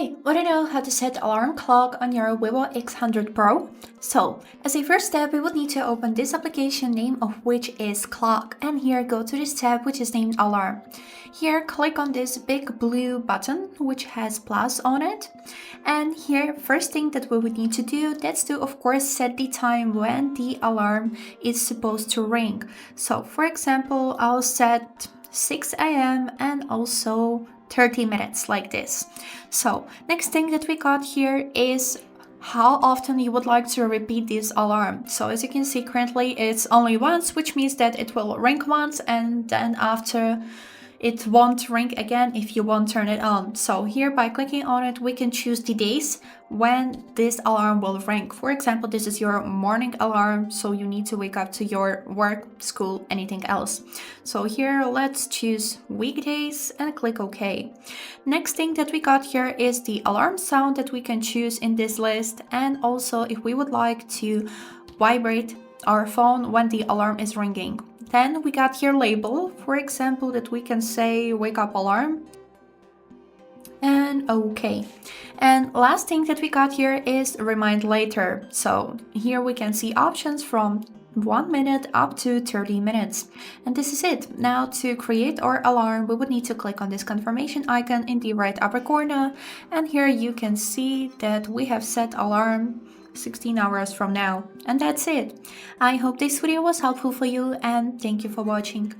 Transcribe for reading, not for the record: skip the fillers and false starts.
Hey, wanna know how to set alarm clock on your Vivo X100 Pro? So, as a first step, we would need to open this application, name of which is Clock, and here go to this tab which is named Alarm. Here click on this big blue button which has plus on it, and here first thing that we would need to do, that's to of course set the time when the alarm is supposed to ring. So for example, I'll set 6 a.m. and also 30 minutes like this. So next thing that we got here is how often you would like to repeat this alarm. So as you can see currently it's only once, which means that it will ring once and then after it won't ring again if you won't turn it on. So here by clicking on it we can choose the days when this alarm will ring. For example, this is your morning alarm, so you need to wake up to your work, school, anything else. So here let's choose weekdays and click OK. Next thing that we got here is the alarm sound that we can choose in this list, and also if we would like to vibrate our phone when the alarm is ringing. Then we got here label, for example, that we can say wake up alarm and OK. And last thing that we got here is remind later. So here we can see options from 1 minute up to 30 minutes. And this is it. Now to create our alarm, we would need to click on this confirmation icon in the right upper corner. And here you can see that we have set alarm 16 hours from now. And that's it. I hope this video was helpful for you and thank you for watching.